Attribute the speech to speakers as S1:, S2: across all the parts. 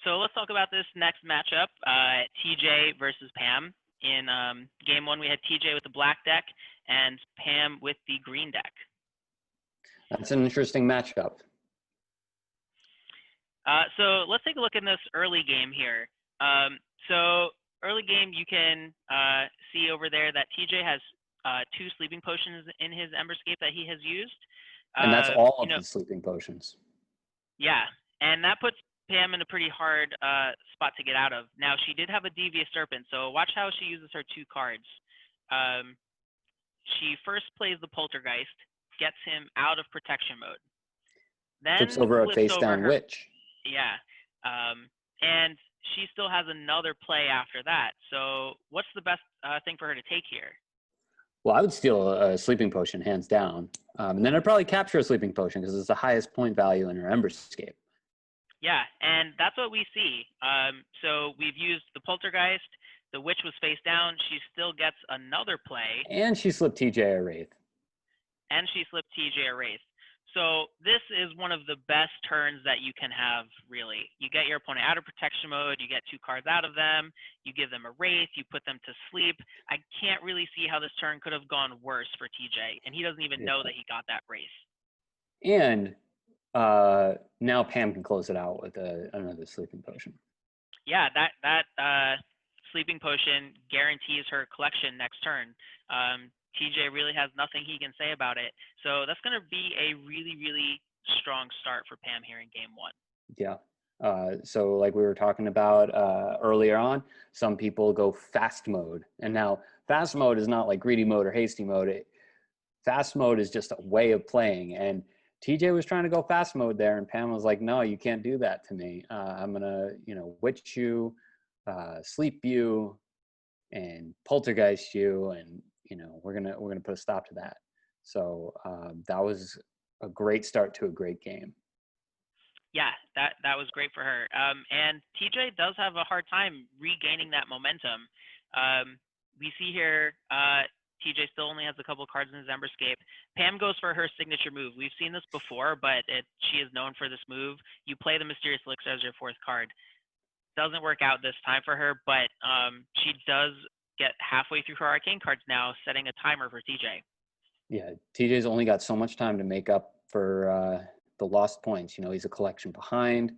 S1: So let's talk about this next matchup, TJ versus Pam. In game one, we had TJ with the black deck and Pam with the green deck.
S2: That's an interesting matchup.
S1: So let's take a look in this early game here. So early game, you can see over there that TJ has 2 sleeping potions in his Emberscape that he has used.
S2: And that's all of the sleeping potions.
S1: Yeah, and that puts Pam in a pretty hard spot to get out of. Now, she did have a Devious Serpent, so watch how she uses her 2 cards. She first plays the Poltergeist, gets him out of protection mode. Then
S2: flips over a face-down witch.
S1: Yeah, and she still has another play after that. So what's the best thing for her to take here?
S2: Well, I would steal a sleeping potion, hands down. And then I'd probably capture a sleeping potion because it's the highest point value in her Emberscape.
S1: Yeah, and that's what we see. So we've used the Poltergeist. The witch was face down. She still gets another play.
S2: And she slipped TJ a Wraith.
S1: And she slipped TJ a Wraith. So this is one of the best turns that you can have, really. You get your opponent out of protection mode. You get 2 cards out of them. You give them a Wraith. You put them to sleep. I can't really see how this turn could have gone worse for TJ. And he doesn't even know that he got that Wraith.
S2: And now Pam can close it out with another sleeping potion.
S1: Yeah, that sleeping potion guarantees her collection next turn. TJ really has nothing he can say about it. So that's going to be a really, really strong start for Pam here in game 1.
S2: Yeah. So like we were talking about earlier on, some people go fast mode. And now fast mode is not like greedy mode or hasty mode. Fast mode is just a way of playing. And TJ was trying to go fast mode there, and Pam was like, no, you can't do that to me. I'm going to, witch you, sleep you, and poltergeist you, and, we're going to put a stop to that. So that was a great start to a great game.
S1: Yeah, that was great for her. And TJ does have a hard time regaining that momentum. We see here TJ still only has a couple cards in his Emberscape. Pam goes for her signature move. We've seen this before, but she is known for this move. You play the Mysterious Elixir as your 4th card. Doesn't work out this time for her, but she does get halfway through her arcane cards now, setting a timer for TJ.
S2: Yeah, TJ's only got so much time to make up for the lost points. He's a collection behind.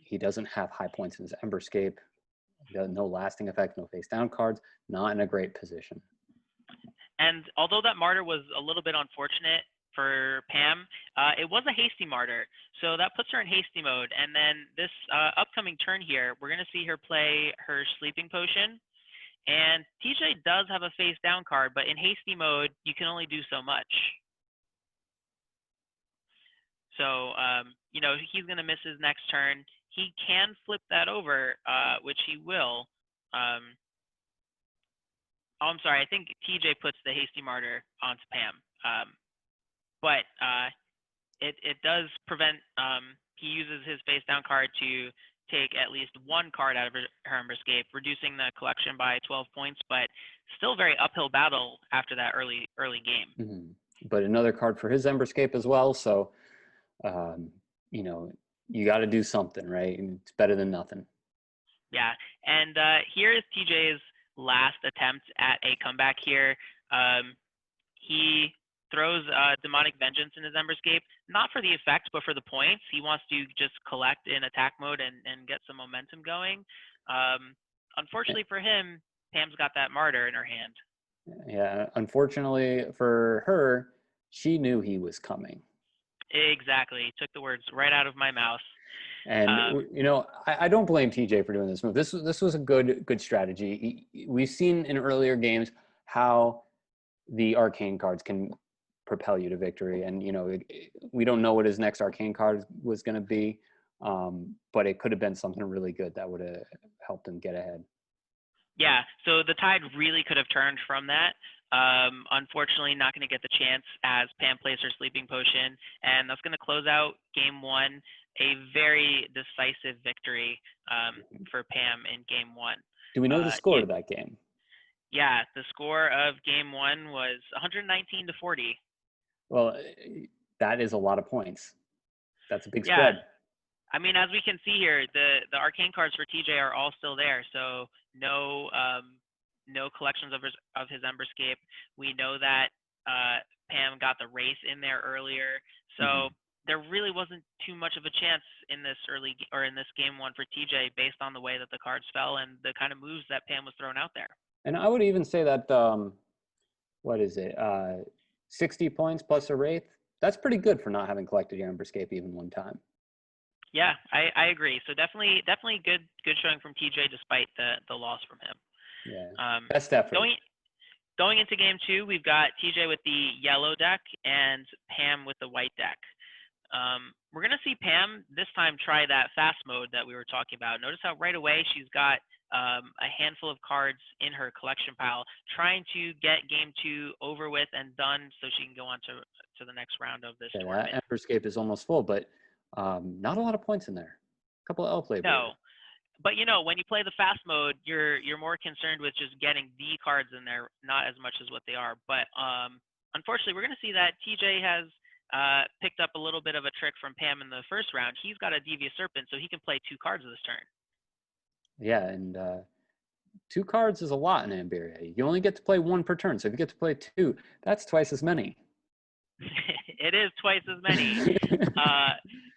S2: He doesn't have high points in his Emberscape. No lasting effect, no face down cards, not in a great position.
S1: And although that martyr was a little bit unfortunate for Pam, it was a hasty martyr. So that puts her in hasty mode. And then this upcoming turn here, we're going to see her play her sleeping potion. And TJ does have a face down card, but in hasty mode, you can only do so much. So, he's going to miss his next turn. He can flip that over, which he will. I'm sorry. I think TJ puts the hasty martyr onto Pam. But it does prevent, he uses his face down card to take at least 1 card out of her Emberscape, reducing the collection by 12 points, but still very uphill battle after that early game.
S2: Mm-hmm. But another card for his Emberscape as well. So, you got to do something, right? And it's better than nothing.
S1: Yeah. And here is TJ's last attempt at a comeback here. He throws Demonic Vengeance in his Emberscape, not for the effect, but for the points. He wants to just collect in attack mode and get some momentum going. Unfortunately for him, Pam's got that martyr in her hand.
S2: Yeah, unfortunately for her, she knew he was coming.
S1: Exactly. Took the words right out of my mouth.
S2: And I don't blame TJ for doing this move. This was a good strategy. We've seen in earlier games how the arcane cards can propel you to victory, and we don't know what his next arcane card was going to be, but it could have been something really good that would have helped him get ahead.
S1: Yeah, so the tide really could have turned from that. Unfortunately, not going to get the chance as Pam plays her sleeping potion, and that's going to close out game 1. A very decisive victory for Pam in game 1.
S2: Do we know the score of that game?
S1: Yeah, the score of game 1 was 119-40.
S2: Well, that is a lot of points. That's a big spread.
S1: I mean, as we can see here, the arcane cards for TJ are all still there. So no collections of his Emberscape. We know that Pam got the race in there earlier. So there really wasn't too much of a chance in this in this game one for TJ based on the way that the cards fell and the kind of moves that Pam was throwing out there.
S2: And I would even say that what is it? 60 points plus a wraith. That's pretty good for not having collected your Emberscape even one time.
S1: Yeah, I agree. So definitely good showing from TJ despite the loss from him.
S2: Yeah, best effort.
S1: Going into game two, we've got TJ with the yellow deck and Pam with the white deck. We're going to see Pam this time try that fast mode that we were talking about. Notice how right away she's got a handful of cards in her collection pile, trying to get game two over with and done so she can go on to the next round of this tournament.
S2: That Emberscape is almost full, but not a lot of points in there. A couple of elf labor.
S1: No. But when you play the fast mode, you're more concerned with just getting the cards in there, not as much as what they are. But unfortunately, we're going to see that TJ has picked up a little bit of a trick from Pam in the first round. He's got a Devious Serpent, so he can play 2 cards this turn.
S2: Yeah, and 2 cards is a lot in Ambyria. You only get to play 1 per turn, so if you get to play 2, that's twice as many.
S1: It is twice as many.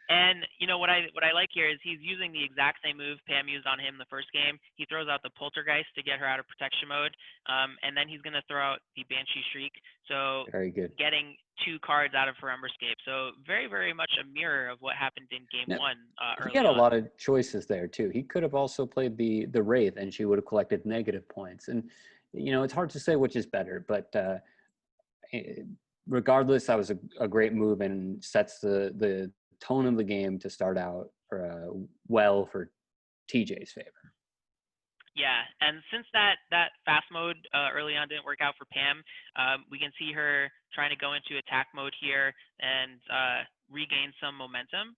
S1: And what I like here is he's using the exact same move Pam used on him the first game. He throws out the Poltergeist to get her out of protection mode, and then he's going to throw out the Banshee Shriek. So
S2: very good.
S1: Getting 2 cards out of her Emberscape. So very, very much a mirror of what happened in game one.
S2: He had a lot of choices there too. He could have also played the Wraith, and she would have collected negative points. And it's hard to say which is better, but regardless, that was a great move and sets the tone of the game to start out well for TJ's favor.
S1: Yeah, and since that fast mode early on didn't work out for Pam, we can see her trying to go into attack mode here and regain some momentum.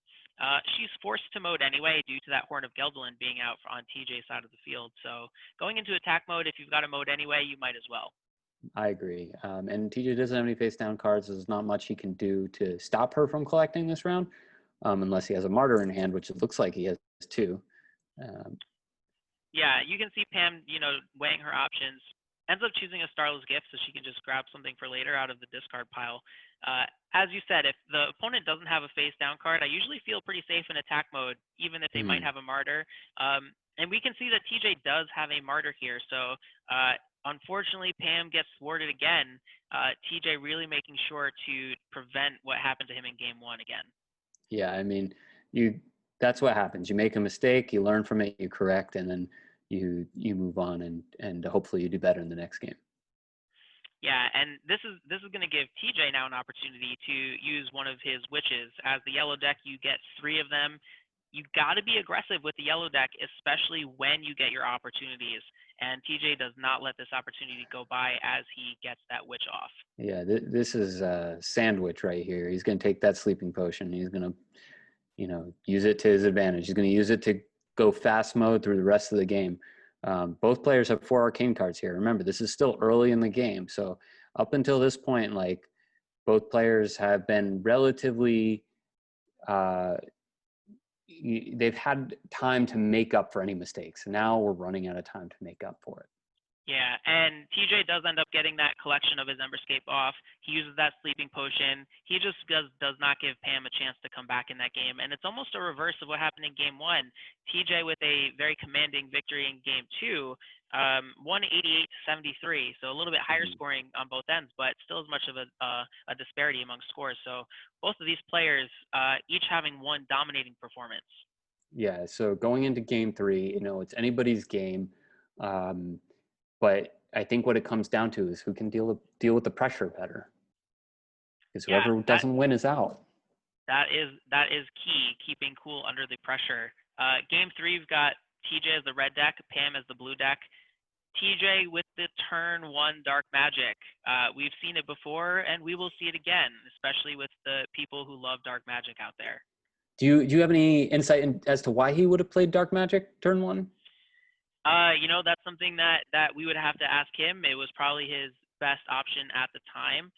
S1: She's forced to mode anyway due to that Horn of Geldelin being out on TJ's side of the field. So going into attack mode, if you've got a mode anyway, you might as well.
S2: I agree. And TJ doesn't have any face down cards. There's not much he can do to stop her from collecting this round, unless he has a Martyr in hand, which it looks like he has 2.
S1: Yeah, you can see Pam, weighing her options, ends up choosing a Starless Gift so she can just grab something for later out of the discard pile. As you said, if the opponent doesn't have a face down card, I usually feel pretty safe in attack mode, even if they might have a Martyr. And we can see that TJ does have a Martyr here. So unfortunately, Pam gets thwarted again. TJ really making sure to prevent what happened to him in game one again.
S2: Yeah, I mean, that's what happens. You make a mistake, you learn from it, you correct, and then you move on and hopefully you do better in the next game.
S1: Yeah, and this is going to give TJ now an opportunity to use one of his witches. As the yellow deck, you get 3 of them. You got to be aggressive with the yellow deck, especially when you get your opportunities. And TJ does not let this opportunity go by as he gets that witch off.
S2: Yeah, this is a sandwich right here. He's going to take that sleeping potion. He's going to, use it to his advantage. He's going to use it to go fast mode through the rest of the game. Both players have 4 arcane cards here. Remember, this is still early in the game. So up until this point, both players have been relatively they've had time to make up for any mistakes. Now we're running out of time to make up for it.
S1: Yeah, and TJ does end up getting that collection of his Emberscape off. He uses that sleeping potion. He just does not give Pam a chance to come back in that game. And it's almost a reverse of what happened in game one. TJ with a very commanding victory in game two, 188-73. So a little bit higher scoring on both ends, but still as much of a disparity among scores. So both of these players each having one dominating performance.
S2: Yeah, so going into game three, it's anybody's game. But I think what it comes down to is who can deal with the pressure better. Because whoever doesn't win is out.
S1: That is key, keeping cool under the pressure. Game three, we've got TJ as the red deck, Pam as the blue deck. TJ with the turn 1 dark magic. We've seen it before, and we will see it again, especially with the people who love dark magic out there.
S2: Do you have any insight as to why he would have played dark magic turn 1?
S1: That's something that we would have to ask him. It was probably his best option at the time.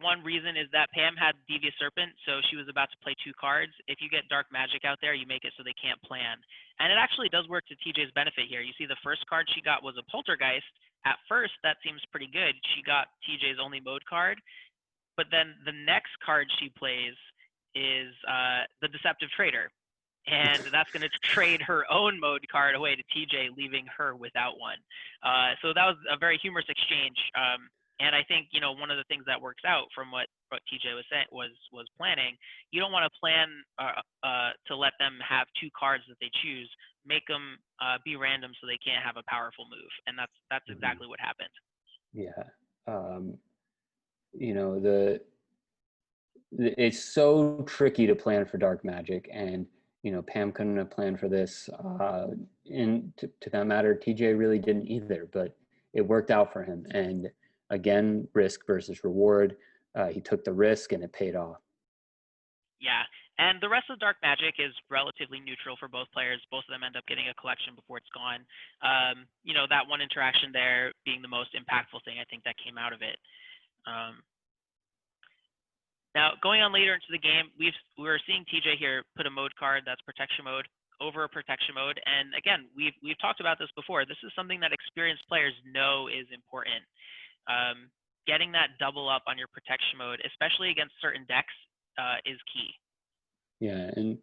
S1: one reason is that Pam had Devious Serpent, so she was about to play 2 cards. If you get Dark Magic out there, you make it so they can't plan. And it actually does work to TJ's benefit here. You see the first card she got was a Poltergeist. At first, that seems pretty good. She got TJ's only mode card. But then the next card she plays is the Deceptive Trader. And that's going to trade her own mode card away to TJ, leaving her without one. So that was a very humorous exchange. And I think, you know, one of the things that works out from what TJ was saying was planning. You don't want to plan to let them have 2 cards that they choose. Make them be random so they can't have a powerful move, and that's exactly what happened.
S2: Yeah, you know, it's so tricky to plan for Dark Magic, and you know, Pam couldn't have planned for this. And to that matter, TJ really didn't either, but it worked out for him. And again, risk versus reward. He took the risk and it paid off.
S1: Yeah, and the rest of Dark Magic is relatively neutral for both players. Both of them end up getting a collection before it's gone. You know, that one interaction there being the most impactful thing, I think, that came out of it. Now, going on later into the game, we're seeing TJ here put a mode card that's protection mode over a protection mode. And again, we've talked about this before. This is something that experienced players know is important. Getting that double up on your protection mode, especially against certain decks, is key.
S2: Yeah, and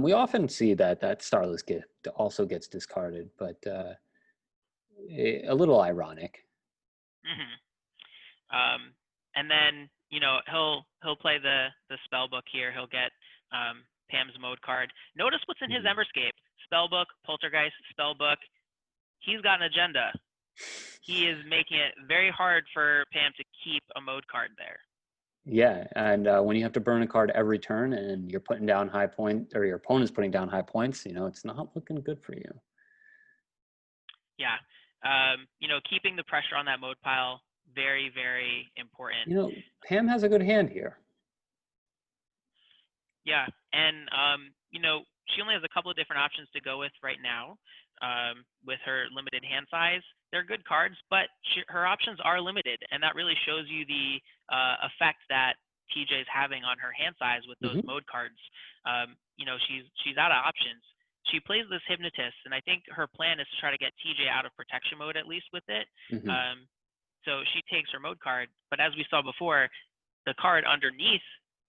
S2: we often see that Starless Gift also gets discarded, but a little ironic.
S1: And then, you know, he'll play the spell book here. He'll get Pam's mode card. Notice what's in his Emberscape: spellbook, Poltergeist, spellbook. He's got an agenda. He is making it very hard for Pam to keep a mode card there.
S2: Yeah, and when you have to burn a card every turn and you're putting down high point, or your opponent's putting down high points, you know, it's not looking good for you.
S1: Yeah, you know, keeping the pressure on that mode pile, very, very important.
S2: You know, Pam has a good hand here.
S1: Yeah, and you know, she only has a couple of different options to go with right now. With her limited hand size, they're good cards, but her options are limited, and that really shows you the effect that TJ is having on her hand size with those mode cards. You know, she's out of options. She plays this Hypnotist, and I think her plan is to try to get TJ out of protection mode at least with it. So she takes her mode card, but as we saw before, the card underneath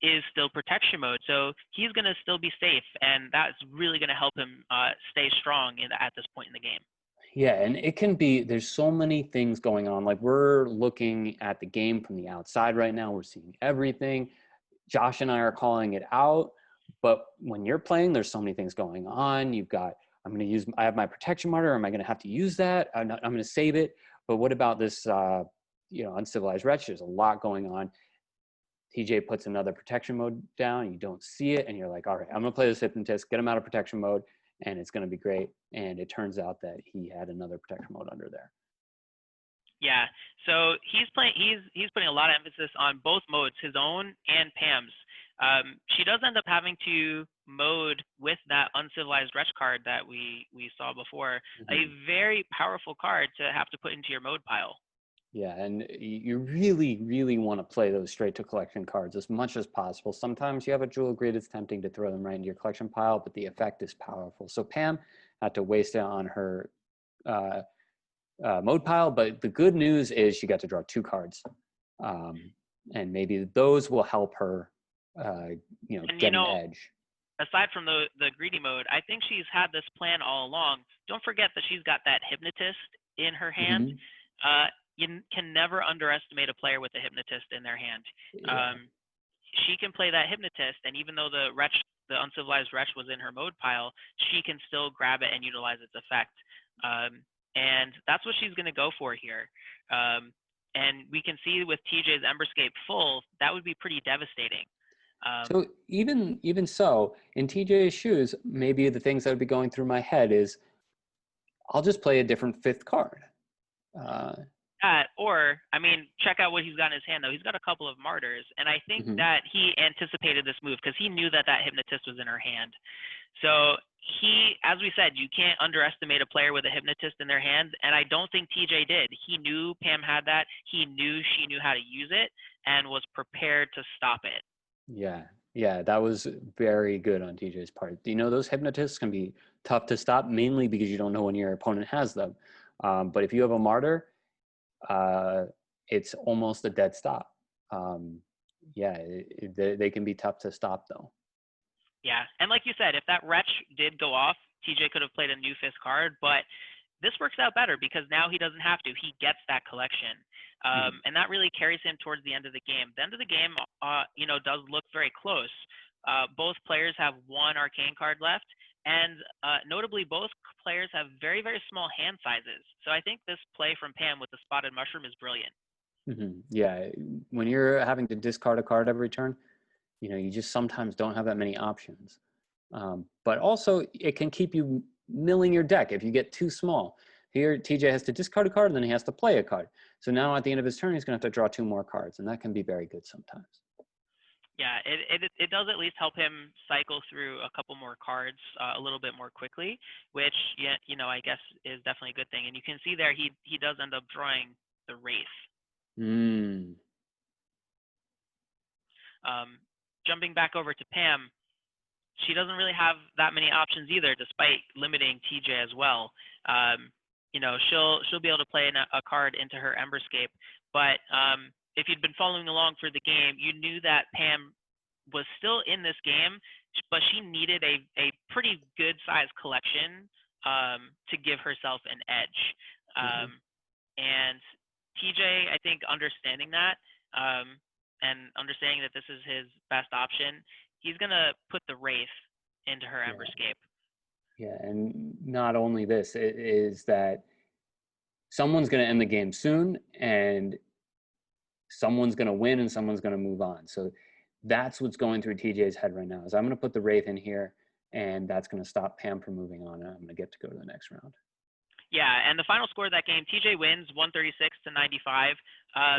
S1: is still protection mode, so he's going to still be safe, and that's really going to help him stay strong at this point in the game.
S2: Yeah, and it can be, there's so many things going on. Like, we're looking at the game from the outside right now. We're seeing everything. Josh and I are calling it out, but when you're playing, there's so many things going on. You've got, I have my protection martyr. Am I going to have to use that? I'm going to save it. But what about this, you know, Uncivilized Wretch? There's a lot going on. TJ puts another protection mode down. You don't see it, and you're like, all right, I'm going to play this Hypnotist, get him out of protection mode, and it's going to be great. And it turns out that he had another protection mode under there.
S1: Yeah, so he's putting a lot of emphasis on both modes, his own and Pam's. She does end up having to mode with that Uncivilized Wretch card that we saw before, a very powerful card to have to put into your mode pile.
S2: Yeah, and you really, really want to play those straight to collection cards as much as possible. Sometimes you have a Jewel Grid, it's tempting to throw them right into your collection pile, but the effect is powerful. So Pam had to waste it on her mode pile, but the good news is she got to draw 2 cards. And maybe those will help her, you know, get an edge.
S1: Aside from the greedy mode, I think she's had this plan all along. Don't forget that she's got that Hypnotist in her hand. You can never underestimate a player with a Hypnotist in their hand. She can play that Hypnotist, and even though the Uncivilized Wretch was in her mode pile, she can still grab it and utilize its effect. And that's what she's going to go for here. And we can see with TJ's Emberscape full, that would be pretty devastating.
S2: So even so, in TJ's shoes, maybe the things that would be going through my head is, I'll just play a different 5th card.
S1: that, or, I mean, check out what he's got in his hand, though. He's got a couple of martyrs, and I think
S2: Hmm.
S1: that he anticipated this move because he knew that that hypnotist was in her hand. So he, as we said, you can't underestimate a player with a hypnotist in their hand, and I don't think TJ did. He knew Pam had that. He knew she knew how to use it and was prepared to stop it.
S2: Yeah, yeah, that was very good on TJ's part. You know, those hypnotists can be tough to stop, mainly because you don't know when your opponent has them. But if you have a martyr, uh, it's almost a dead stop. Um, yeah, they can be tough to stop, though.
S1: Yeah, and like you said, if that wretch did go off, TJ could have played a new fist card, but this works out better because now he doesn't have to. He gets that collection,
S2: Mhm.
S1: and that really carries him towards the end of the game. The end of the game, does look very close. Both players have one arcane card left, and notably, both players have very, very small hand sizes. So I think this play from Pam with the spotted mushroom is brilliant.
S2: Yeah, when you're having to discard a card every turn, you know, you just sometimes don't have that many options. But also, it can keep you milling your deck if you get too small. Here, TJ has to discard a card, and then he has to play a card. So now at the end of his turn, he's going to have to draw two more cards, and that can be very good sometimes.
S1: Yeah, it does at least help him cycle through a couple more cards a little bit more quickly, which yeah, I guess is definitely a good thing. And you can see there he does end up drawing the Wraith.
S2: Mm.
S1: Um, Jumping back over to Pam, she doesn't really have that many options either, despite limiting TJ as well. She'll be able to play a card into her Emberscape, but if you'd been following along for the game, you knew that Pam was still in this game, but she needed a pretty good sized collection to give herself an edge.
S2: Mhm.
S1: And TJ, I think, understanding that and understanding that this is his best option, he's gonna put the Wraith into her
S2: Yeah,
S1: Emberscape.
S2: yeah, and not only this, it is that someone's going to end the game soon, and someone's going to win, and someone's going to move on. So that's what's going through TJ's head right now. Is I'm going to put the Wraith in here, and that's going to stop Pam from moving on, and I'm going to get to go to the next round.
S1: Yeah, and the final score of that game, TJ wins 136 to 95.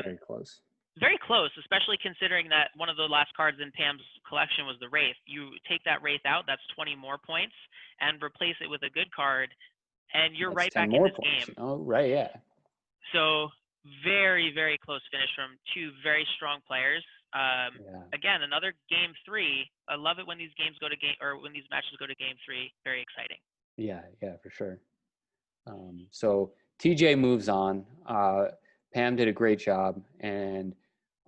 S2: Very close.
S1: Very close, especially considering that one of the last cards in Pam's collection was the Wraith. You take that Wraith out, that's 20 more points, and replace it with a good card, and you're
S2: That's
S1: right
S2: 10
S1: back in
S2: more
S1: this
S2: points.
S1: game.
S2: Right, yeah.
S1: So very, very close finish from two very strong players.
S2: Yeah,
S1: Again, another game three. I love it when these games go to game or when these matches go to game three. Very exciting.
S2: yeah, for sure. So TJ moves on. Pam did a great job, and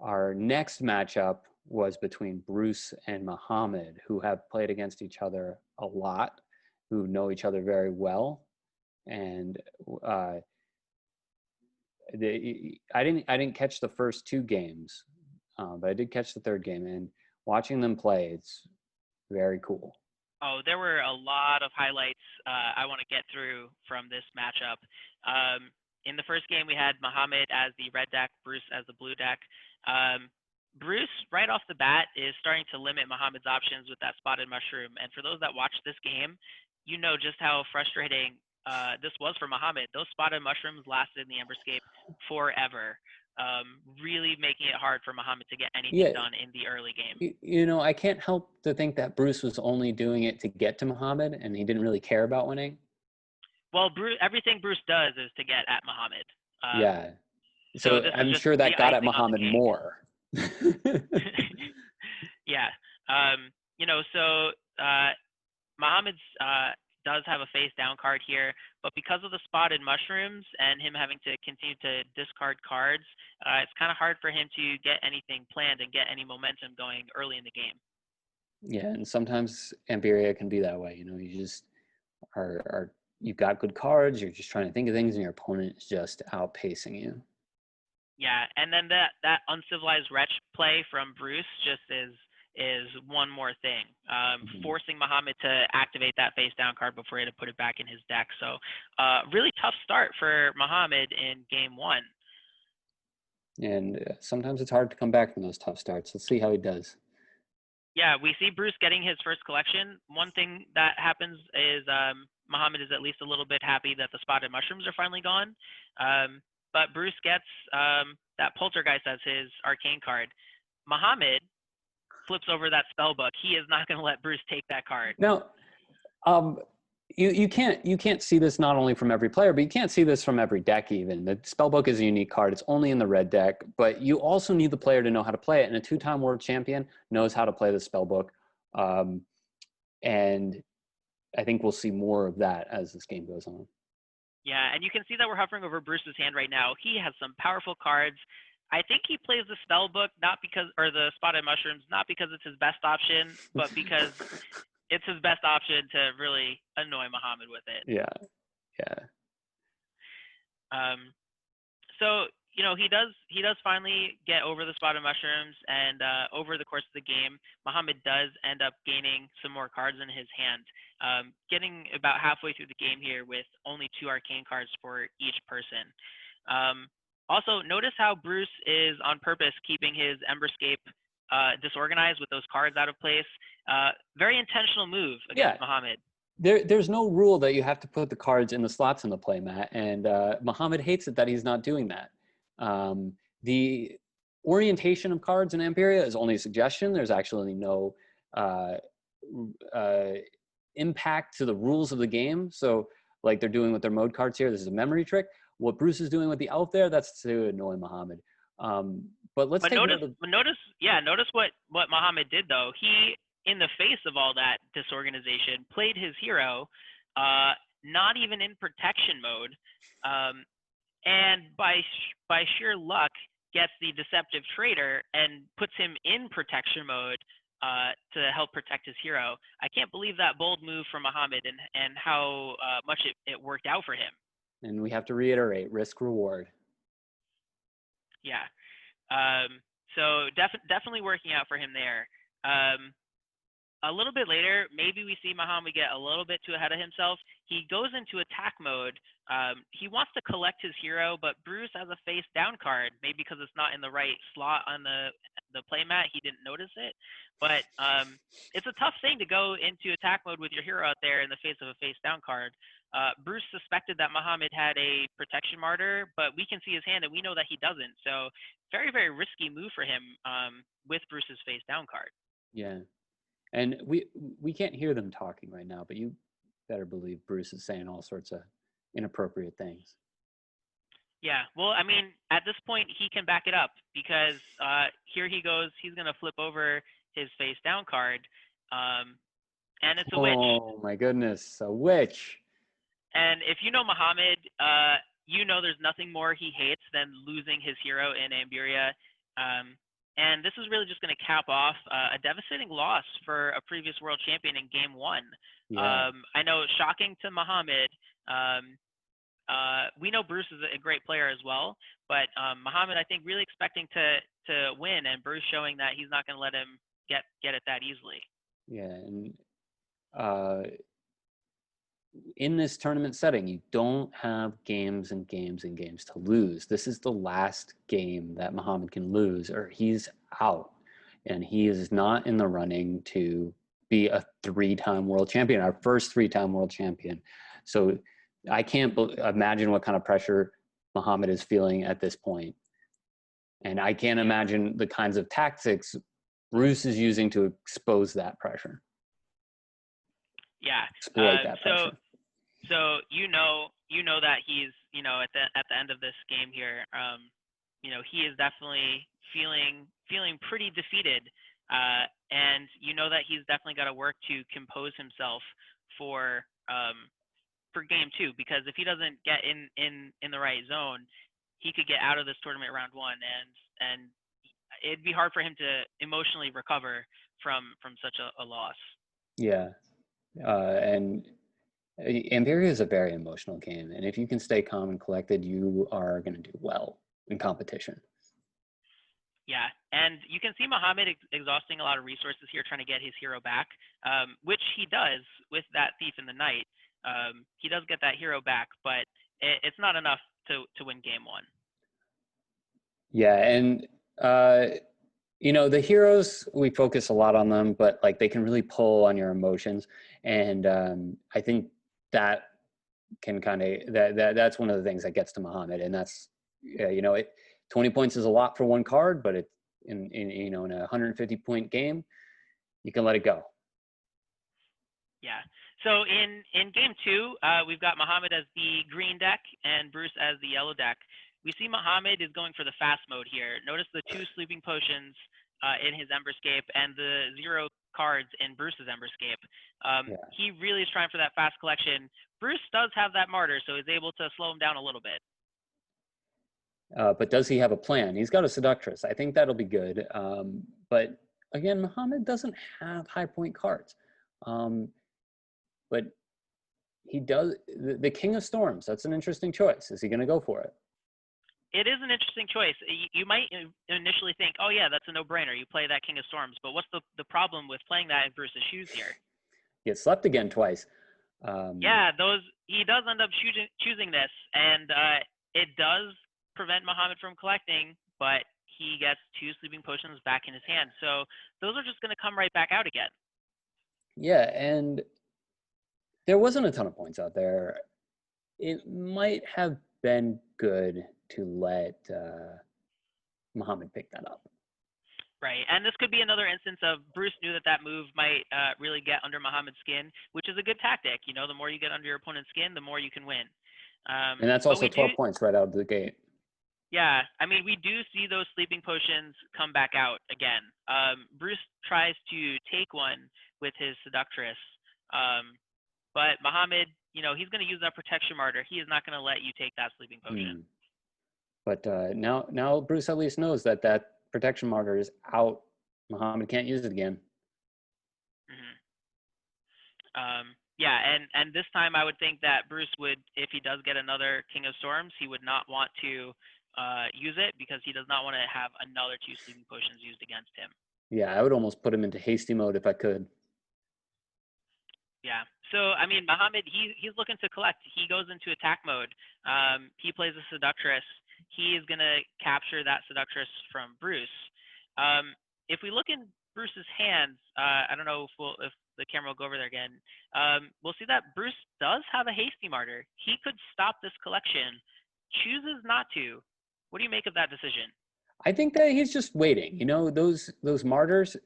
S2: our next matchup was between Bruce and Mohammed, who have played against each other a lot, who know each other very well, and uh, I didn't catch the first two games, but I did catch the third game, and watching them play, it's very cool.
S1: Oh, there were a lot of highlights I want to get through from this matchup. In the first game, we had Mohammed as the red deck, Bruce as the blue deck. Bruce, right off the bat, is starting to limit Mohammed's options with that spotted mushroom. And for those that watched this game, you know just how frustrating this was for Mohammed. Those spotted mushrooms lasted in the Emberscape forever, really making it hard for Mohammed to get anything
S2: Yeah,
S1: done in the early game.
S2: I can't help to think that Bruce was only doing it to get to Muhammad, and he didn't really care about winning.
S1: Well, everything Bruce does is to get at Muhammad.
S2: Yeah,
S1: So
S2: so
S1: this is
S2: I'm
S1: just
S2: sure
S1: the
S2: that got at
S1: icing on the
S2: Muhammad
S1: cake.
S2: more.
S1: Yeah. So Muhammad's does have a face down card here, but because of the spotted mushrooms and him having to continue to discard cards, it's kind of hard for him to get anything planned and get any momentum going early in the game.
S2: Yeah, and sometimes Ambyria can be that way. You just are you've got good cards. You're just trying to think of things, and your opponent is just outpacing you.
S1: Yeah, and then that uncivilized wretch play from Bruce just is one more thing,
S2: Mhm.
S1: forcing Mohammed to activate that face down card before he had to put it back in his deck. So, really tough start for Mohammed in game one.
S2: And sometimes it's hard to come back from those tough starts. Let's see how he does.
S1: Yeah, we see Bruce getting his first collection. One thing that happens is Mohammed is at least a little bit happy that the spotted mushrooms are finally gone. but Bruce gets that Poltergeist as his arcane card. Mohammed flips over that spell book. He is not going to let Bruce take that card.
S2: Now, you can't see this not only from every player, but you can't see this from every deck even. The spellbook is a unique card. It's only in the red deck, but you also need the player to know how to play it. And a 2-time world champion knows how to play the spellbook. And I think we'll see more of that as this game goes on.
S1: Yeah, and you can see that we're hovering over Bruce's hand right now. He has some powerful cards. I think he plays the spellbook or the spotted mushrooms, not because it's his best option, but because it's his best option to really annoy Mohammed with it.
S2: Yeah.
S1: So he does finally get over the spotted mushrooms, and over the course of the game, Mohammed does end up gaining some more cards in his hand, getting about halfway through the game here with only 2 arcane cards for each person. Also, notice how Bruce is on purpose keeping his Emberscape disorganized with those cards out of place. Very intentional move against Mohammed.
S2: There's no rule that you have to put the cards in the slots in the playmat, and Mohammed hates it that he's not doing that. The orientation of cards in Ambyria is only a suggestion. There's actually no impact to the rules of the game. So like they're doing with their mode cards here, this is a memory trick. What Bruce is doing with the elf there, that's to annoy Mohammed. But notice
S1: what Mohammed did though. He, in the face of all that disorganization, played his hero, not even in protection mode, and by sheer luck gets the Deceptive Traitor and puts him in protection mode to help protect his hero. I can't believe that bold move from Mohammed and how much it worked out for him.
S2: And we have to reiterate, risk reward.
S1: Yeah. So definitely working out for him there. A little bit later, maybe we see Mohammed get a little bit too ahead of himself. He goes into attack mode. He wants to collect his hero, but Bruce has a face down card, maybe because it's not in the right slot on the playmat. He didn't notice it. But it's a tough thing to go into attack mode with your hero out there in the face of a face down card. Bruce suspected that Mohammed had a protection martyr, but we can see his hand and we know that he doesn't. So very, very risky move for him with Bruce's face down card.
S2: Yeah. And we can't hear them talking right now, but you better believe Bruce is saying all sorts of inappropriate things.
S1: Yeah, well, I mean, at this point, he can back it up because here he goes. He's going to flip over his face down card, and it's a witch.
S2: Oh, my goodness, a witch.
S1: And if you know Mohammed, you know there's nothing more he hates than losing his hero in Ambyria. And this is really just going to cap off a devastating loss for a previous world champion in game 1.
S2: Yeah.
S1: I know, shocking to Mohammed. We know Bruce is a great player as well, but Mohammed, I think, really expecting to win, and Bruce showing that he's not going to let him get it that easily.
S2: Yeah, and in this tournament setting, you don't have games and games and games to lose. This is the last game that Mohammed can lose, or he's out, and he is not in the running to be a 3-time world champion, our first 3-time world champion. So I can't imagine what kind of pressure Mohammed is feeling at this point. And I can't imagine the kinds of tactics Bruce is using to expose that pressure.
S1: Yeah.
S2: Exploit that pressure.
S1: So you know that he's, at the end of this game here, he is definitely feeling pretty defeated. And you know that he's definitely got to work to compose himself for game 2, because if he doesn't get in the right zone, he could get out of this tournament round 1, and it'd be hard for him to emotionally recover from such a loss.
S2: Yeah. And Ambyria is a very emotional game, and if you can stay calm and collected, you are going to do well in competition.
S1: Yeah, and you can see Mohammed exhausting a lot of resources here trying to get his hero back, which he does with that Thief in the Night. He does get that hero back, but it's not enough to win game 1.
S2: Yeah, and the heroes, we focus a lot on them, but like they can really pull on your emotions, and I think that can kind of that's one of the things that gets to Mohammed, and that's yeah, 20 points is a lot for one card, but it in a 150 point game, you can let it go.
S1: Yeah. So in game two, we've got Mohammed as the green deck and Bruce as the yellow deck. We see Mohammed is going for the fast mode here. Notice the 2 sleeping potions in his Emberscape and the 0 cards in Bruce's Emberscape.
S2: Yeah.
S1: He really is trying for that fast collection. Bruce does have that martyr, so he's able to slow him down a little bit.
S2: But does he have a plan? He's got a Seductress. I think that'll be good. But again, Mohammed doesn't have high point cards. But he does the King of Storms. That's an interesting choice. Is he going to go for it?
S1: It is an interesting choice. You might initially think, oh yeah, that's a no-brainer. You play that King of Storms. But what's the problem with playing that in Bruce's shoes here?
S2: He gets slept again twice.
S1: Yeah, he does end up choosing this, and it does prevent Mohammed from collecting, but he gets 2 sleeping potions back in his hand. So those are just going to come right back out again.
S2: Yeah, and there wasn't a ton of points out there. It might have been good to let Mohammed pick that up.
S1: Right, and this could be another instance of Bruce knew that move might really get under Mohammed's skin, which is a good tactic. The more you get under your opponent's skin, the more you can win.
S2: And that's also 12 points right out of the gate.
S1: Yeah, I mean, we do see those sleeping potions come back out again. Bruce tries to take one with his Seductress, but Mohammed, he's going to use that Protection Martyr. He is not going to let you take that sleeping potion.
S2: But now Bruce at least knows that Protection Martyr is out. Mohammed can't use it again.
S1: Yeah, and this time I would think that Bruce would, if he does get another King of Storms, he would not want to use it because he does not want to have another 2 sleeping potions used against him.
S2: Yeah, I would almost put him into hasty mode if I could.
S1: Yeah. So, I mean, Mohammed, he's looking to collect. He goes into attack mode. He plays a Seductress. He is going to capture that Seductress from Bruce. If we look in Bruce's hands, I don't know if the camera will go over there again. We'll see that Bruce does have a Hasty Martyr. He could stop this collection, chooses not to. What do you make of that decision?
S2: I think that he's just waiting. Those martyrs,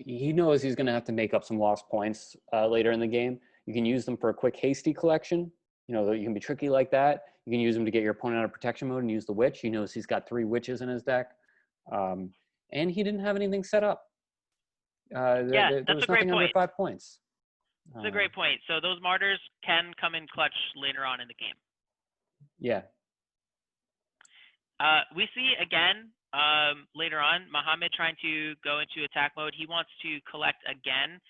S2: he knows he's going to have to make up some lost points later in the game. You can use them for a quick hasty collection. You can be tricky like that. You can use them to get your opponent out of protection mode and use the witch. He knows he's got 3 witches in his deck. And he didn't have anything set up. There was nothing under 5 points.
S1: That's a great point. So those martyrs can come in clutch later on in the game.
S2: Yeah.
S1: We see again later on Mohammed trying to go into attack mode. He wants to collect again,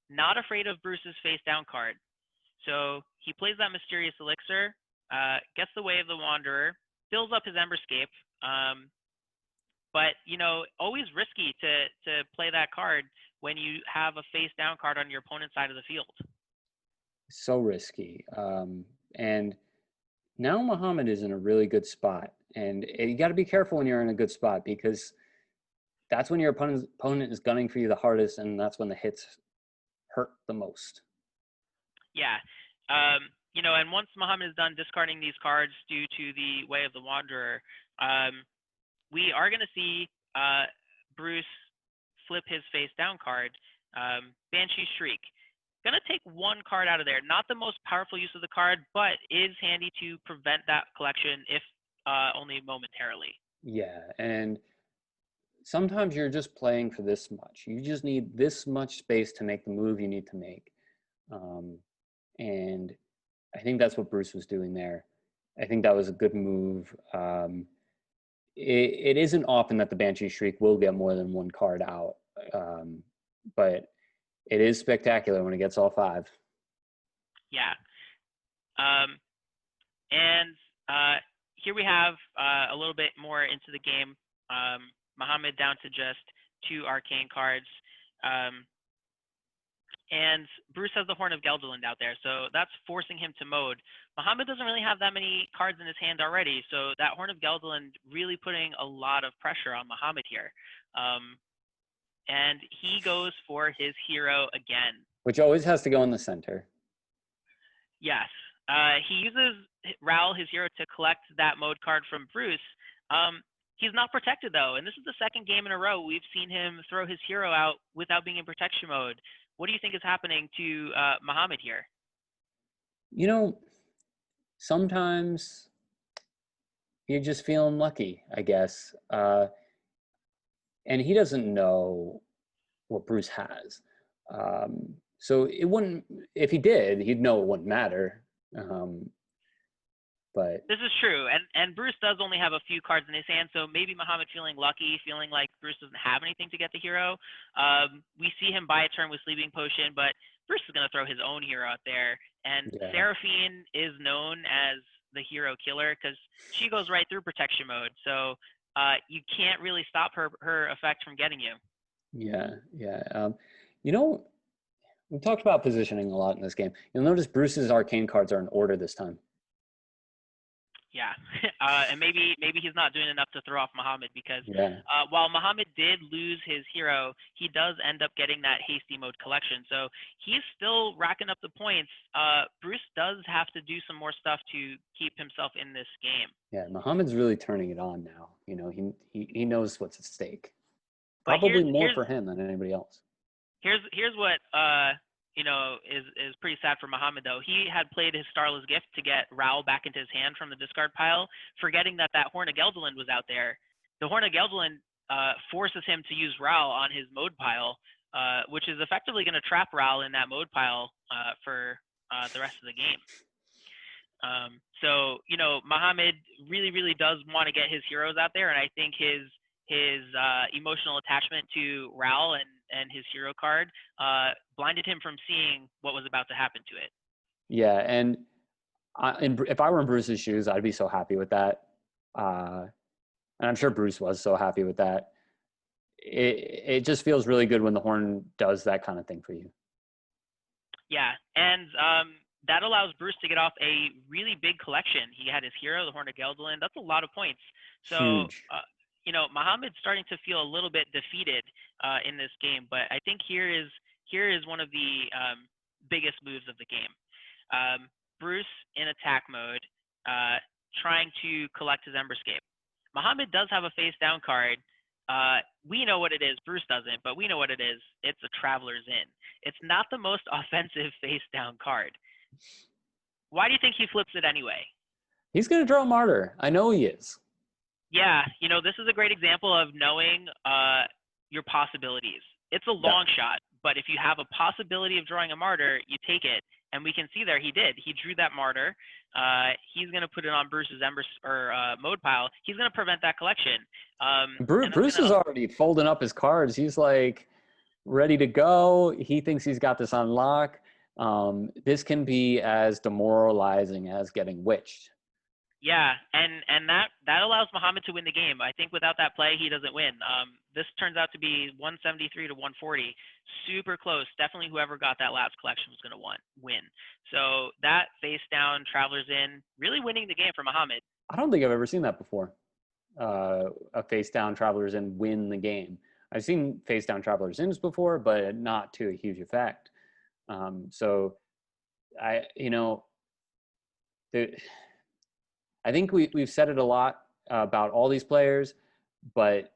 S1: not afraid of Bruce's face down card. So he plays that Mysterious Elixir, gets the Way of the Wanderer, fills up his Emberscape. But always risky to play that card when you have a face down card on your opponent's side of the field.
S2: So risky. And now Mohammed is in a really good spot. And you got to be careful when you're in a good spot because that's when your opponent is gunning for you the hardest, and that's when the hits hurt the most.
S1: Yeah. And once Mohammed is done discarding these cards due to the Way of the Wanderer, we are going to see Bruce flip his face down card, Banshee Shriek. Going to take 1 card out of there. Not the most powerful use of the card, but is handy to prevent that collection if only momentarily.
S2: Yeah, and sometimes you're just playing for this much. You just need this much space to make the move you need to make. And I think that's what Bruce was doing there. I think that was a good move. It isn't often that the Banshee Shriek will get more than 1 card out, but it is spectacular when it gets all 5.
S1: Yeah. And here we have a little bit more into the game. Mohammed down to just 2 arcane cards. And Bruce has the Horn of Gelderland out there, so that's forcing him to mode. Mohammed doesn't really have that many cards in his hand already, so that Horn of Gelderland really putting a lot of pressure on Mohammed here. And he goes for his hero again.
S2: Which always has to go in the center.
S1: Yes. He uses Raoul, his hero, to collect that mode card from Bruce, He's not protected though, and this is the second game in a row we've seen him throw his hero out without being in protection mode. What do you think is happening to Mohammed here?
S2: You know, sometimes you're just feeling lucky, I guess. And he doesn't know what Bruce has. So it wouldn't, if he did, he'd know it wouldn't matter. Um, but
S1: This is true, and Bruce does only have a few cards in his hand, so maybe Muhammad feeling lucky, feeling like Bruce doesn't have anything to get the hero. We see him buy a turn with Sleeping Potion, but Bruce is going to throw his own hero out there, and
S2: yeah,
S1: Seraphine is known as the hero killer because she goes right through protection mode, so you can't really stop her effect from getting you.
S2: yeah. You know, we talked about positioning a lot in this game. You'll notice Bruce's arcane cards are in order this time.
S1: Yeah, and maybe he's not doing enough to throw off Muhammad because
S2: Yeah,
S1: while Muhammad did lose his hero, he does end up getting that hasty mode collection. So he's still racking up the points. Bruce does have to do some more stuff to keep himself in this game.
S2: yeah. Muhammad's really turning it on now. You know, he knows what's at stake.
S1: But
S2: Probably more for him than anybody else.
S1: here's what is pretty sad for Muhammad though. He had played his Starless Gift to get Raoul back into his hand from the discard pile, forgetting that Horn of Gelderland was out there. The Horn of Gelderland forces him to use Raoul on his mode pile, which is effectively going to trap Raoul in that mode pile for the rest of the game. So Muhammad really does want to get his heroes out there, and I think his emotional attachment to Raoul and his hero card blinded him from seeing what was about to happen to it.
S2: Yeah, and if I were in Bruce's shoes, I'd be so happy with that. And I'm sure Bruce was so happy with that. It just feels really good when the horn does that kind of thing for you.
S1: Yeah, and that allows Bruce to get off a really big collection. He had his hero, the Horn of Gelderland. That's a lot of points. So,
S2: Huge.
S1: Muhammad's starting to feel a little bit defeated in this game, but I think here is one of the biggest moves of the game. Bruce in attack mode, trying to collect his Emberscape. Muhammad does have a face down card. We know what it is. Bruce doesn't, but we know what it is. It's a Traveler's Inn. It's not the most offensive face down card. Why do you think he flips it anyway?
S2: He's going to draw Martyr. I know he is.
S1: Yeah, this is a great example of knowing your possibilities. It's a long shot, but if you have a possibility of drawing a Martyr, you take it. And we can see there he did. He drew that Martyr. He's going to put it on Bruce's mode pile. He's going to prevent that collection.
S2: Bruce is already folding up his cards. He's like ready to go. He thinks he's got this on lock. This can be as demoralizing as getting witched.
S1: Yeah, and that allows Muhammad to win the game. I think without that play, he doesn't win. This turns out to be 173 to 140. Super close. Definitely whoever got that last collection was going to win. So that face down, Traveler's Inn, really winning the game for Muhammad.
S2: I don't think I've ever seen that before. A face down Traveler's Inn win the game. I've seen face down Traveler's Inns before, but not to a huge effect. So I think we've said it a lot about all these players, but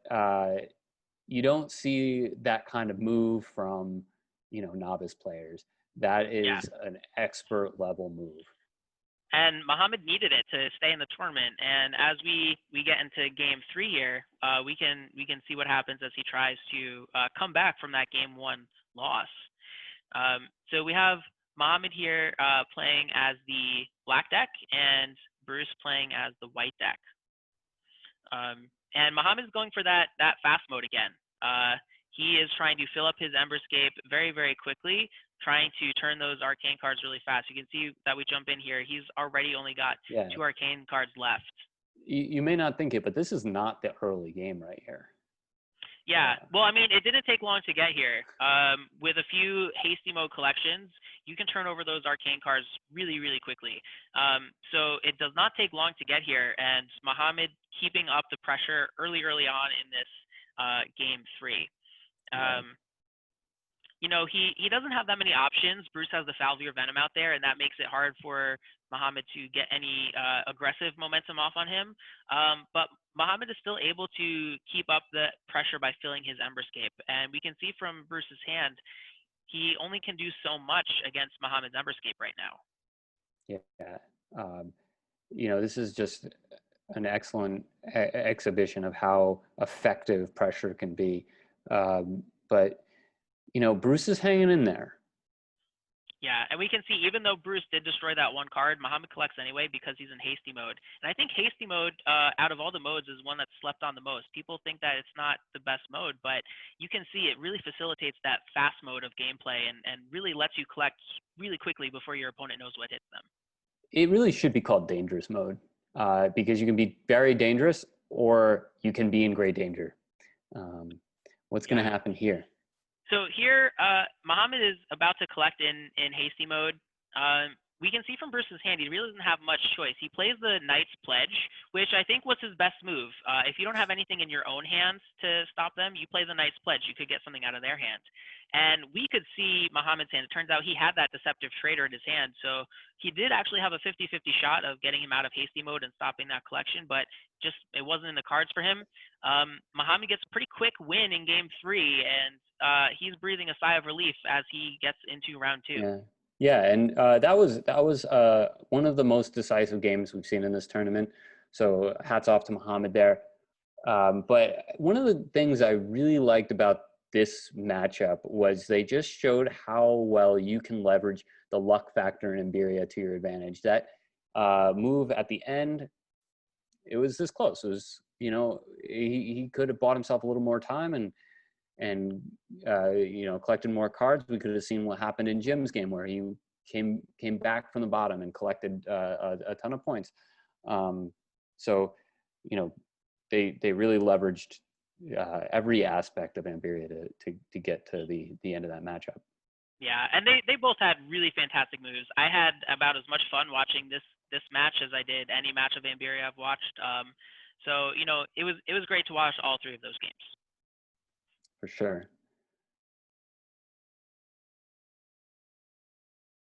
S2: you don't see that kind of move from novice players. That is an expert level move.
S1: And Muhammad needed it to stay in the tournament. And as we get into game 3 here, we can see what happens as he tries to come back from that game 1 loss. So we have Muhammad here playing as the black deck and Bruce playing as the white deck. And Muhammad is going for that fast mode again. He is trying to fill up his Emberscape very, very quickly, trying to turn those arcane cards really fast. You can see that we jump in here. He's already only got 2 arcane cards left.
S2: You may not think it, but this is not the early game right here.
S1: Yeah, well, I mean, it didn't take long to get here. With a few hasty mode collections, you can turn over those arcane cards really, really quickly. So it does not take long to get here, and Muhammad keeping up the pressure early on in this game 3. he doesn't have that many options. Bruce has the Falvier Venom out there, and that makes it hard for Mohammed to get any aggressive momentum off on him. But Mohammed is still able to keep up the pressure by filling his Emberscape. And we can see from Bruce's hand, he only can do so much against Mohammed's Emberscape right now.
S2: Yeah. This is just an excellent exhibition of how effective pressure can be. But Bruce is hanging in there.
S1: Yeah, and we can see even though Bruce did destroy that one card, Mohammed collects anyway because he's in hasty mode. And I think hasty mode, out of all the modes, is one that's slept on the most. People think that it's not the best mode, but you can see it really facilitates that fast mode of gameplay and really lets you collect really quickly before your opponent knows what hits them.
S2: It really should be called dangerous mode because you can be very dangerous or you can be in great danger. What's going to happen here?
S1: So here, Mohammed is about to collect in hasty mode. We can see from Bruce's hand, he really doesn't have much choice. He plays the Knight's Pledge, which I think was his best move. If you don't have anything in your own hands to stop them, you play the Knight's Pledge. You could get something out of their hand. And we could see Mohammed's hand. It turns out he had that Deceptive Trader in his hand. So he did actually have a 50-50 shot of getting him out of hasty mode and stopping that collection, but just it wasn't in the cards for him. Mohammed gets a pretty quick win in game 3, and he's breathing a sigh of relief as he gets into round 2.
S2: Yeah, and that was one of the most decisive games we've seen in this tournament. So hats off to Mohammed there. But one of the things I really liked about this matchup was they just showed how well you can leverage the luck factor in Ambyria to your advantage. That move at the end, it was this close. It was, he could have bought himself a little more time and collected more cards. We could have seen what happened in Jim's game where he came back from the bottom and collected a ton of points. So they really leveraged every aspect of Ambyria to get to the end of that matchup.
S1: Yeah, and they both had really fantastic moves. I had about as much fun watching this match as I did any match of Ambyria I've watched. So it was great to watch all 3 of those games.
S2: For sure.